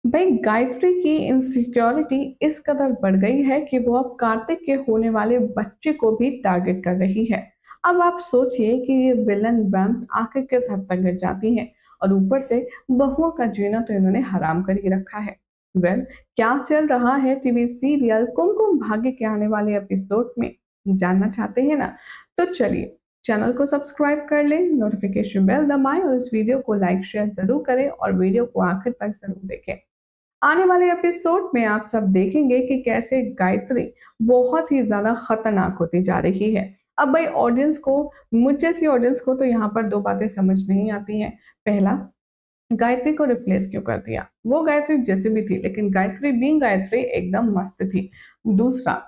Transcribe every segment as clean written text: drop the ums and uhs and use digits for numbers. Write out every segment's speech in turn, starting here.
भाई गायत्री की इनसिक्योरिटी इस कदर बढ़ गई है कि वो अब कार्तिक के होने वाले बच्चे को भी टारगेट कर रही है। अब आप सोचिए कि ये विलन वैम्स आखिर किस हद तक गिर जाती हैं। और ऊपर से बहुओं का जीना तो इन्होंने हराम कर ही रखा है। वेल, क्या चल रहा है टीवी सीरियल कुमकुम भाग्य के आने वाले एपिसोड में, जानना चाहते हैं ना? तो चलिए, चैनल को सब्सक्राइब कर लें, नोटिफिकेशन बेल दबाएं और इस वीडियो को लाइक शेयर जरूर करें और वीडियो को आखिर तक जरूर देखें। आने वाले एपिसोड में आप सब देखेंगे कि कैसे गायत्री बहुत ही ज्यादा खतरनाक होती जा रही है। अब भाई ऑडियंस को, मुझ जैसी ऑडियंस को तो यहाँ पर दो बातें समझ नहीं आती हैं। पहला, गायत्री को रिप्लेस क्यों कर दिया? वो गायत्री जैसे भी थी, लेकिन गायत्री बीइंग गायत्री एकदम मस्त थी। दूसरा,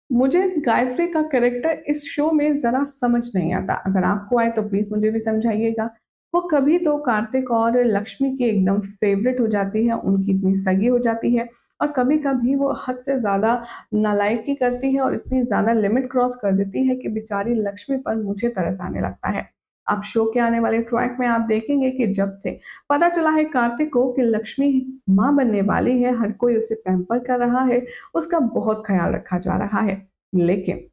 मुझे गायत्री का कैरेक्टर इस शो में जरा समझ नहीं आता। अगर आपको आए तो प्लीज मुझे भी समझाइएगा। वो कभी तो कार्तिक और लक्ष्मी की एकदम फेवरेट हो जाती है, उनकी इतनी सगी हो जाती है, और कभी कभी वो हद से ज्यादा नालायकी करती है और इतनी ज्यादा लिमिट क्रॉस कर देती है कि बेचारी लक्ष्मी पर मुझे तरस आने लगता है। अब शो के आने वाले ट्रैक में आप देखेंगे कि जब से पता चला है कार्तिक को कि लक्ष्मी माँ बनने वाली है, हर कोई उसे पैम्पर कर रहा है, उसका बहुत ख्याल रखा जा रहा है। लेकिन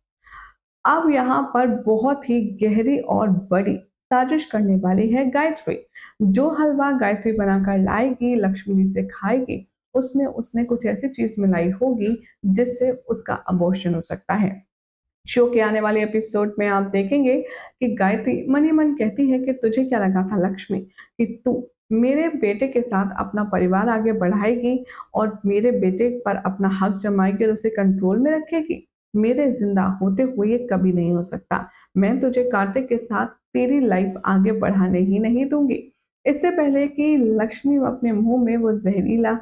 अब यहाँ पर बहुत ही गहरी और बड़ी साजिश करने वाली है गायत्री। जो हलवा गायत्री बनाकर लाएगी, लक्ष्मी जी से खाएगी, उसमें उसने कुछ ऐसी चीज मिलाई होगी जिससे उसका अबॉर्शन हो सकता है। शो के आने वाले एपिसोड में आप देखेंगे कि गायत्री मन ही मन कहती है कि तुझे क्या लगा था लक्ष्मी कि तू मेरे बेटे के साथ अपना परिवार आगे बढ़ाएगी और मेरे बेटे पर अपना हक जमाएगी और उसे कंट्रोल में रखेगी? मेरे जिंदा होते हुए ये कभी नहीं हो सकता। मैं तुझे कार्तिक के साथ तेरी लाइफ आगे बढ़ाने ही नहीं दूंगी। इससे पहले कि लक्ष्मी अपने मुंह में वो जहरीला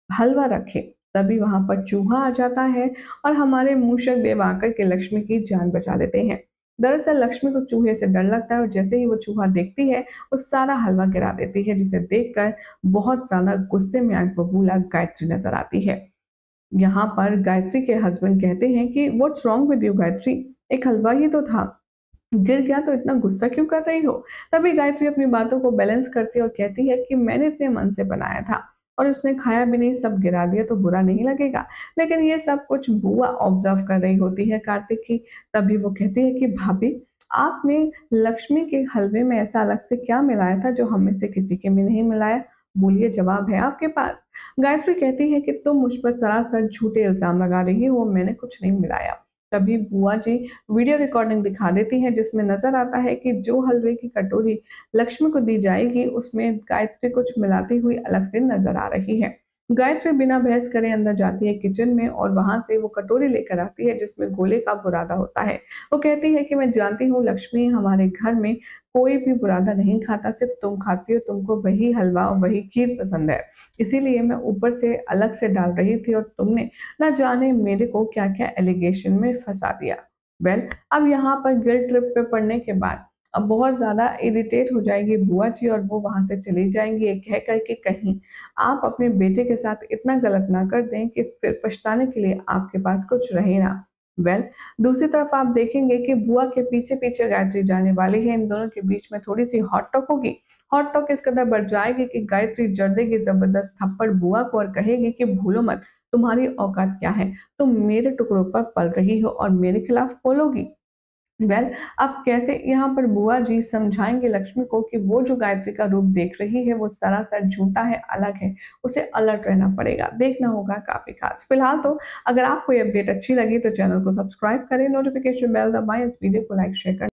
हलवा रखे, तभी वहां पर चूहा आ जाता है और हमारे मूषक देव आकर के लक्ष्मी की जान बचा लेते हैं। दरअसल लक्ष्मी को चूहे से डर लगता है और जैसे ही वो चूहा देखती है, वो सारा हलवा गिरा देती है, जिसे देखकर बहुत ज्यादा गुस्से में आग बबूला गायत्री नजर आती है। यहाँ पर गायत्री के हस्बैंड कहते हैं कि what's wrong with you Gayatri, एक हलवा ही तो था, गिर गया तो इतना गुस्सा क्यों कर रही हो? तभी गायत्री अपनी बातों को बैलेंस करती है और कहती है कि मैंने इतने मन से बनाया था और उसने खाया भी नहीं, सब गिरा दिया तो बुरा नहीं लगेगा। लेकिन ये सब कुछ बुआ ऑब्जर्व कर रही होती है कार्तिक की। तभी वो कहती है कि भाभी, आपने लक्ष्मी के हलवे में ऐसा अलग से क्या मिलाया था जो हम में से किसी के में नहीं मिलाया? बोलिए, जवाब है आपके पास। गायत्री कहती है कि तुम मुझ पर सरासर झूठे इल्जाम लगा रही हो, मैंने कुछ नहीं मिलाया। तभी बुआ जी वीडियो रिकॉर्डिंग दिखा देती हैं, जिसमें नजर आता है कि जो हलवे की कटोरी लक्ष्मी को दी जाएगी उसमें गायत्री कुछ मिलाती हुई अलग से नजर आ रही है। गायत्री बिना बहस करे अंदर जाती है किचन में और वहां से वो कटोरी लेकर आती है जिसमें गोले का बुरादा होता है। वो कहती है कि मैं जानती हूँ लक्ष्मी, हमारे घर में कोई भी बुरादा नहीं खाता, सिर्फ तुम खाती हो, तुमको वही हलवा और वही खीर पसंद है, इसीलिए मैं ऊपर से अलग से डाल रही थी और तुमने ना जाने मेरे को क्या क्या एलिगेशन में फंसा दिया। वेल, अब यहाँ पर गिल्ट ट्रिप पे पड़ने के बाद अब बहुत ज्यादा इरिटेट हो जाएगी बुआ जी और वो वहां से चली जाएंगी, ये कह करके कहीं आप अपने बेटे के साथ इतना गलत ना कर दें कि फिर पछताने के लिए आपके पास कुछ रहे ना। वेल, दूसरी तरफ आप देखेंगे कि बुआ के पीछे पीछे गायत्री जाने वाली है, इन दोनों के बीच में थोड़ी सी हॉट टॉक होगी। हॉट टॉक इस कदर बढ़ जाएगी कि गायत्री जड़ देगी जबरदस्त थप्पड़ बुआ को और कहेगी कि भूलो मत, तुम्हारी औकात क्या है, तुम मेरे टुकड़ों पर पल रही हो और मेरे खिलाफ बोलोगी। वेल, अब कैसे यहाँ पर बुआ जी समझाएंगे लक्ष्मी को कि वो जो गायत्री का रूप देख रही है वो सरासर झूठा है, अलग है, उसे अलर्ट रहना पड़ेगा, देखना होगा काफी खास। फिलहाल तो अगर आपको ये अपडेट अच्छी लगी तो चैनल को सब्सक्राइब करें, नोटिफिकेशन बेल दबाएं, इस वीडियो को लाइक शेयर करें।